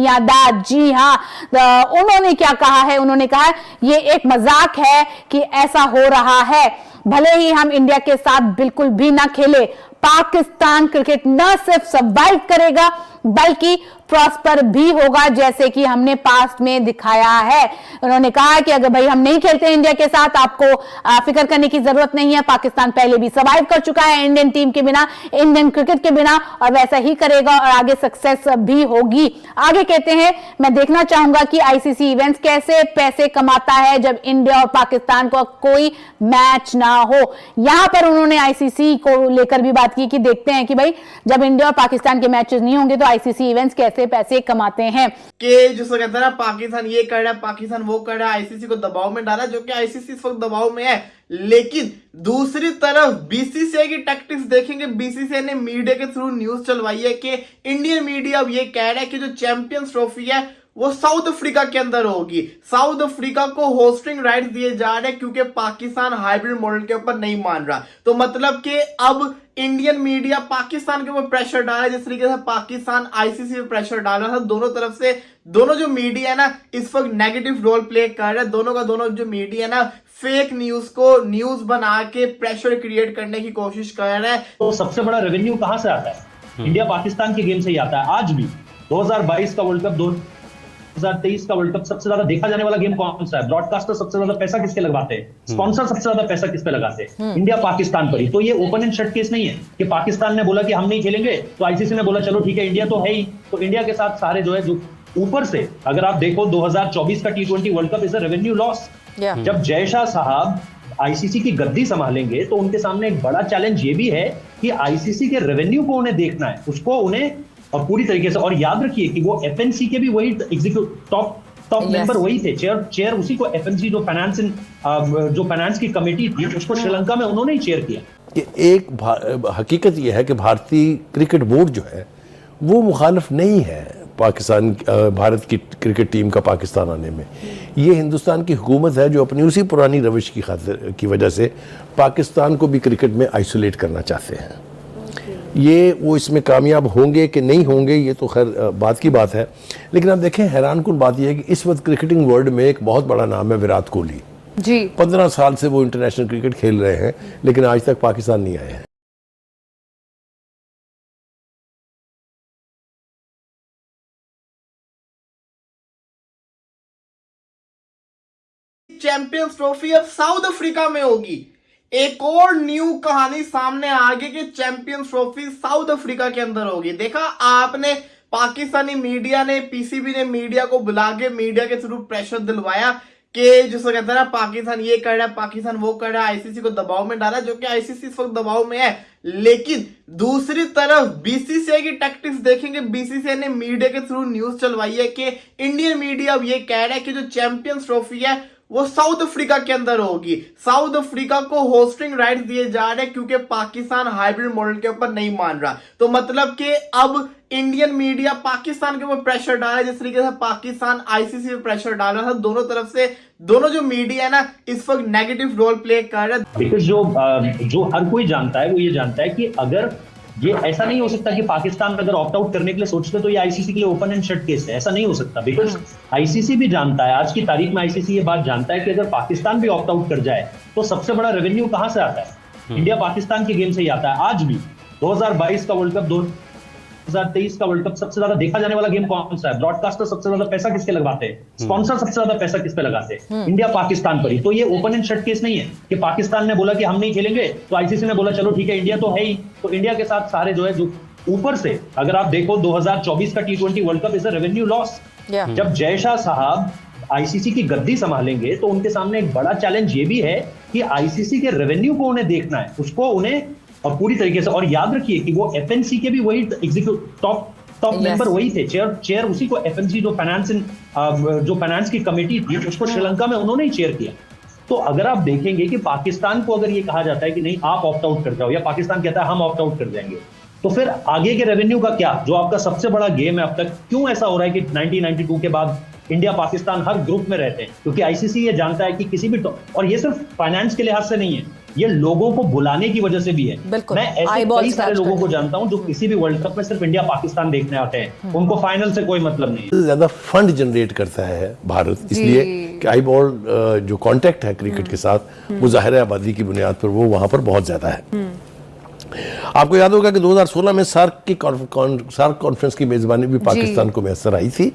बुनियादाद। जी हाँ, उन्होंने क्या कहा है? उन्होंने कहा ये एक मजाक है कि ऐसा हो रहा है, भले ही हम इंडिया के साथ बिल्कुल भी ना खेले, पाकिस्तान क्रिकेट न सिर्फ सर्वाइव करेगा बल्कि प्रॉस्पर भी होगा, जैसे कि हमने पास्ट में दिखाया है। उन्होंने कहा कि अगर भाई हम नहीं खेलते इंडिया के साथ, आपको फिक्र करने की जरूरत नहीं है, पाकिस्तान पहले भी सर्वाइव कर चुका है इंडियन टीम के बिना, इंडियन क्रिकेट के बिना, और वैसा ही करेगा और आगे सक्सेस भी होगी। आगे कहते हैं, मैं देखना चाहूंगा कि आईसीसी इवेंट्स कैसे पैसे कमाता है जब इंडिया और पाकिस्तान का कोई मैच ना हो। यहां पर उन्होंने आईसीसी को लेकर भी बात की कि देखते हैं कि भाई जब इंडिया और पाकिस्तान के मैचेस नहीं होंगे तो आईसीसी इवेंट्स कैसे पैसे कमाते हैं। कि जो कहते हैं ना, पाकिस्तान ये कर रहा है, पाकिस्तान वो कर रहा है, आईसीसी को दबाव में डाला, जो कि आईसीसी इस वक्त दबाव में है। लेकिन दूसरी तरफ बीसीसीआई की टैक्टिक्स देखेंगे। बीसीसीआई ने मीडिया के थ्रू न्यूज चलवाई है कि इंडियन मीडिया अब ये कह रहा है कि जो चैंपियंस ट्रॉफी है वो साउथ अफ्रीका के अंदर होगी। साउथ अफ्रीका को होस्टिंग राइट्स दिए जा रहे हैं क्योंकि पाकिस्तान हाइब्रिड मॉडल के ऊपर नहीं मान रहा। तो मतलब कि अब इंडियन मीडिया पाकिस्तान के ऊपर प्रेशर डाल रहा है, जिस तरीके से पाकिस्तान आईसीसी पे प्रेशर डाल रहा था। दोनों तरफ से दोनों जो मीडिया है ना इस वक्त नेगेटिव रोल प्ले कर रहा है। दोनों का दोनों जो मीडिया है ना फेक न्यूज को न्यूज बना के प्रेशर क्रिएट करने की कोशिश कर रहा है। तो सबसे बड़ा रेवेन्यू कहां से आता है? इंडिया पाकिस्तान के गेम से ही आता है। आज भी 2022 का वर्ल्ड कप, 2023 का वर्ल्ड कप सबसे ज्यादा देखा जाने वाला गेम कौन सा है? ब्रॉडकास्टर सबसे ज्यादा पैसा किसके लगवाते हैं? स्पॉन्सर सबसे ज्यादा पैसा किस पे लगाते हैं? इंडिया पाकिस्तान पर ही। तो ये ओपन एंड शट केस नहीं है कि पाकिस्तान ने बोला कि हम नहीं खेलेंगे तो आईसीसी ने बोला चलो ठीक है, इंडिया तो है ही, तो इंडिया के साथ सारे जो है जो ऊपर से अगर आप देखो 2024 का T20 world cup is a revenue loss. जब जय शाह साहब आईसीसी की गद्दी संभालेंगे तो उनके सामने एक बड़ा चैलेंज ये भी है कि आईसीसी के रेवेन्यू को उन्हें देखना है, उसको उन्हें और पूरी तरीके से। और याद रखिए कि वो एफएनसी के भी वही टॉप मेंबर वही थे, चेयर उसी को एफएनसी जो फाइनेंस की कमेटी थी उसको श्रीलंका में उन्होंने ही चेयर किया। एक हकीकत यह है कि भारतीय क्रिकेट बोर्ड जो है वो मुखालिफ नहीं है भारत की क्रिकेट टीम का पाकिस्तान आने में। ये हिंदुस्तान की हुकूमत है जो अपनी उसी पुरानी रविश की वजह से पाकिस्तान को भी क्रिकेट में आइसोलेट करना चाहते हैं। ये वो इसमें कामयाब होंगे कि नहीं होंगे ये तो खैर बात की बात है। लेकिन आप देखें, हैरानकुन बात यह है कि इस वक्त क्रिकेटिंग वर्ल्ड में एक बहुत बड़ा नाम है विराट कोहली जी। 15 साल से वो इंटरनेशनल क्रिकेट खेल रहे हैं लेकिन आज तक पाकिस्तान नहीं आए हैं। चैंपियंस ट्रॉफी अब साउथ अफ्रीका में होगी। एक और न्यू कहानी सामने आ गई कि चैंपियंस ट्रॉफी साउथ अफ्रीका के अंदर होगी। देखा आपने, पाकिस्तानी मीडिया ने, पीसीबी ने मीडिया को बुला के मीडिया के थ्रू प्रेशर दिलवाया कि जिसको कहते हैं ना, पाकिस्तान ये कर रहा है, पाकिस्तान वो कर रहा है, आईसीसी को दबाव में डाला, जो कि आईसीसी इस वक्त दबाव में है। लेकिन दूसरी तरफ बीसीसीआई की टैक्टिक्स देखेंगे। बीसीसीआई ने मीडिया के थ्रू न्यूज चलवाई है कि इंडियन मीडिया अब ये कह रहा है कि जो चैंपियंस ट्रॉफी है वो साउथ अफ्रीका के अंदर होगी। साउथ अफ्रीका को होस्टिंग राइट्स दिए जा रहे हैं क्योंकि पाकिस्तान हाइब्रिड मॉडल के ऊपर नहीं मान रहा। तो मतलब कि अब इंडियन मीडिया पाकिस्तान के ऊपर प्रेशर डाल रहा है, जिस तरीके से पाकिस्तान आईसीसी पे प्रेशर डाल रहा था। दोनों तरफ से दोनों जो मीडिया है ना इस वक्त नेगेटिव रोल प्ले कर रहा है। बिकॉज जो हर कोई जानता है वो ये जानता है कि अगर ये ऐसा नहीं हो सकता कि पाकिस्तान अगर ऑप्ट आउट करने के लिए सोचते तो ये आईसीसी के लिए ओपन एंड शट केस है, ऐसा नहीं हो सकता। बिकॉज आईसीसी भी जानता है, आज की तारीख में आईसीसी ये बात जानता है कि अगर पाकिस्तान भी ऑप्ट आउट कर जाए तो सबसे बड़ा रेवेन्यू कहां से आता है? इंडिया पाकिस्तान के गेम से ही आता है। आज भी 2022 का वर्ल्ड कप, 2023 का वर्ल्ड कप सबसे ज्यादा देखा जाने वाला गेम कौन सा है? ब्रॉडकास्टर सबसे ज्यादा पैसा किसके लगवाते हैं? स्पॉन्सर सबसे ज्यादा पैसा किस पे लगाते हैं? इंडिया पाकिस्तान पर ही। तो ये ओपन एंड शट केस नहीं है कि पाकिस्तान ने बोला कि हम नहीं खेलेंगे तो आईसीसी ने बोला चलो ठीक है, इंडिया तो है ही, तो इंडिया के साथ सारे जो है जो ऊपर से अगर आप देखो 2024 का T20 world cup is a revenue loss. जब जय शाह साहब आईसीसी की गद्दी संभालेंगे तो उनके सामने एक बड़ा चैलेंज ये भी है कि आईसीसी के रेवेन्यू को उन्हें देखना है, उसको उन्हें और पूरी तरीके से। और याद रखिए कि वो एफएनसी के भी वही टॉप मेंबर वही थे, चेयर उसी को एफएनसी जो फाइनेंस की कमेटी थी उसको श्रीलंका में उन्होंने ही चेयर किया। तो अगर आप देखेंगे कि पाकिस्तान को अगर ये कहा जाता है कि नहीं आप ऑप्ट आउट कर जाओ, या पाकिस्तान कहता है हम ऑप्ट आउट कर जाएंगे, तो फिर आगे के रेवेन्यू का क्या? जो आपका सबसे बड़ा गेम है अब तक, क्यों ऐसा हो रहा है कि 1992 के बाद इंडिया पाकिस्तान हर ग्रुप में रहते हैं? क्योंकि आईसीसी ये जानता है कि किसी भी और ये सिर्फ फाइनेंस के लिहाज से नहीं है, ये लोगों को बुलाने की वजह से भी है। बिल्कुल, मैं ऐसे eyeballs कई सारे catch लोगों को करने। जानता हूं जो किसी भी वर्ल्ड कप में सिर्फ इंडिया पाकिस्तान देखने आते हैं, उनको फाइनल से कोई मतलब नहीं। ज्यादा फंड जनरेट करता है भारत, इसलिए कि आई बॉल जो कांटेक्ट है क्रिकेट के साथ वो ज़ाहिर आबादी की बुनियाद पर वो वहां पर बहुत ज्यादा है। आपको याद होगा कि 2016 में सार्क कॉन्फ्रेंस की मेजबानी भी पाकिस्तान को मैसर आई थी।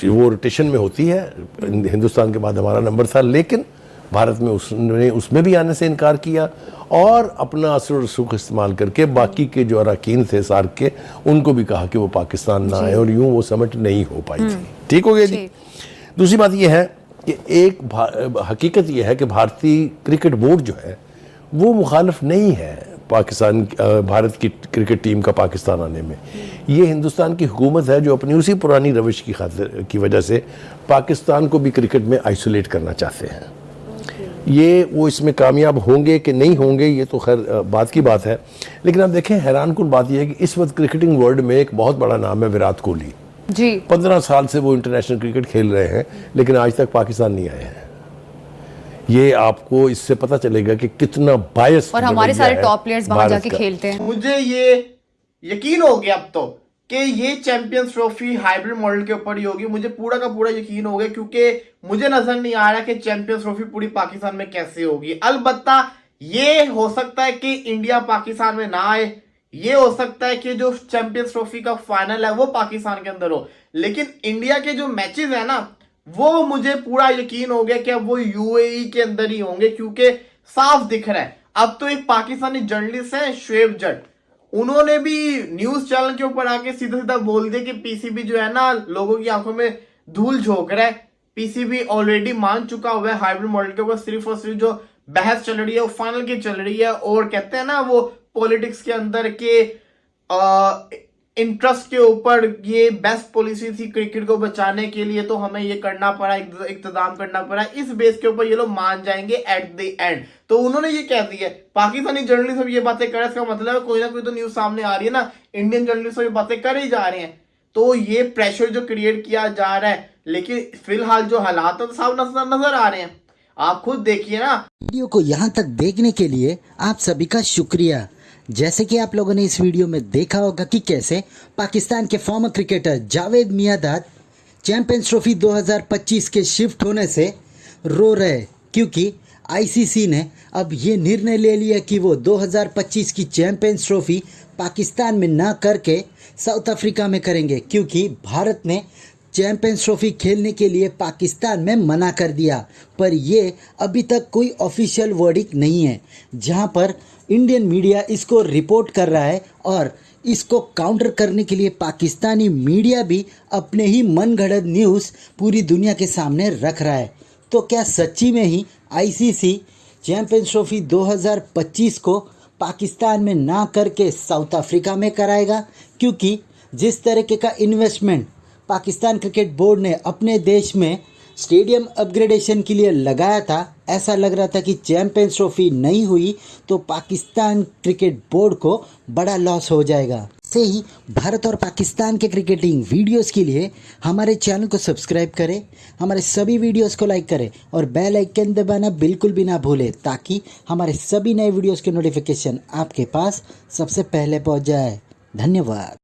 वो रोटेशन में होती है, हिंदुस्तान के बाद हमारा नंबर था, लेकिन भारत में उसने उसमें भी आने से इनकार किया और अपना असर और रसूख इस्तेमाल करके बाकी के जो अरकान थे सार्क के, उनको भी कहा कि वो पाकिस्तान ना आए और यूं वो समिट नहीं हो पाई थी। ठीक हो गया जी। दूसरी बात यह है कि हकीकत यह है कि भारतीय क्रिकेट बोर्ड जो है वो मुखालिफ नहीं है भारत की क्रिकेट टीम का पाकिस्तान आने में। ये हिंदुस्तान की हुकूमत है जो अपनी उसी पुरानी रविश की वजह से पाकिस्तान को भी क्रिकेट में आइसोलेट करना चाहते हैं। ये वो इसमें कामयाब होंगे कि नहीं होंगे ये तो खैर बात की बात है, लेकिन आप देखें हैरान कुन बात यह है कि इस वक्त क्रिकेटिंग वर्ल्ड में एक बहुत बड़ा नाम है विराट कोहली जी। 15 साल से वो इंटरनेशनल क्रिकेट खेल रहे हैं, लेकिन आज तक पाकिस्तान नहीं आए हैं। ये आपको इससे पता चलेगा कि कितना बायस और हमारे सारे टॉप प्लेयर्स वहां जाके खेलते हैं। मुझे ये यकीन हो गया अब तो कि ये चैंपियंस ट्रॉफी हाइब्रिड मॉडल के ऊपर ही होगी। मुझे पूरा का पूरा यकीन हो गया, क्योंकि मुझे नजर नहीं आ रहा कि चैंपियंस ट्रॉफी पूरी पाकिस्तान में कैसे होगी। अलबत्ता ये हो सकता है कि इंडिया पाकिस्तान में ना आए, ये हो सकता है कि जो चैंपियंस ट्रॉफी का फाइनल है वो पाकिस्तान के अंदर हो, लेकिन इंडिया के जो मैचेस है ना वो मुझे पूरा यकीन हो गया कि अब वो यूएई के अंदर ही होंगे, क्योंकि साफ दिख रहा है। अब तो एक पाकिस्तानी जर्नलिस्ट है शुएब जट, उन्होंने भी न्यूज चैनल के ऊपर आके सीधा सीधा बोल दिया कि पीसीबी जो है ना लोगों की आंखों में धूल झोंक रहा है। पीसीबी ऑलरेडी मान चुका हुआ है हाइब्रिड मॉडल के ऊपर, सिर्फ और सिर्फ जो बहस चल रही है वो फाइनल की चल रही है। और कहते हैं ना वो पॉलिटिक्स के अंदर के इंटरेस्ट के ऊपर ये बेस्ट पॉलिसी थी क्रिकेट को बचाने के लिए, तो हमें ये करना पड़ा, इक़्तिदाम करना पड़ा। इस बेस के ऊपर ये लोग मान जाएंगे एट द एंड। तो उन्होंने ये कह दिया, पाकिस्तानी जर्नलिस्ट अब ये बातें कर रहे हैं, इसका मतलब है कोई ना कोई तो न्यूज सामने आ रही है ना, इंडियन जर्नलिस्ट ये बातें कर ही जा रहे हैं। तो ये प्रेशर जो क्रिएट किया जा रहा है, लेकिन फिलहाल जो हालात है तो साफ नजर आ रहे हैं, आप खुद देखिए ना। वीडियो को यहाँ तक देखने के लिए आप सभी का शुक्रिया। जैसे कि आप लोगों ने इस वीडियो में देखा होगा कि कैसे पाकिस्तान के farmer cricketer Javed Miandad champions trophy 2025 के शिफ्ट होने से रो रहे, क्योंकि आईसीसी ने अब ये निर्णय ले लिया कि वो 2025 की चैंपियंस ट्रॉफी पाकिस्तान में ना करके साउथ अफ्रीका में करेंगे, क्योंकि भारत ने चैंपियंस ट्रॉफी खेलने के लिए पाकिस्तान में मना कर दिया। पर ये अभी तक कोई ऑफिशियल वर्डिक्ट नहीं है, जहां पर इंडियन मीडिया इसको रिपोर्ट कर रहा है और इसको काउंटर करने के लिए पाकिस्तानी मीडिया भी अपने ही मनगढ़ंत न्यूज़ पूरी दुनिया के सामने रख रहा है। तो क्या सच्ची में ही आईसीसी चैंपियंस ट्रॉफी 2025 को पाकिस्तान में ना करके साउथ अफ्रीका में कराएगा? क्योंकि जिस तरीके का इन्वेस्टमेंट पाकिस्तान क्रिकेट बोर्ड ने अपने देश में स्टेडियम अपग्रेडेशन के लिए लगाया था, ऐसा लग रहा था कि चैंपियंस ट्रॉफी नहीं हुई तो पाकिस्तान क्रिकेट बोर्ड को बड़ा लॉस हो जाएगा। ऐसे ही भारत और पाकिस्तान के क्रिकेटिंग वीडियोस के लिए हमारे चैनल को सब्सक्राइब करें, हमारे सभी वीडियोस को लाइक करें और बेल आइकन दबाना बिल्कुल भी ना भूलें, ताकि हमारे सभी नए वीडियोस के नोटिफिकेशन आपके पास सबसे पहले पहुंच जाए। धन्यवाद।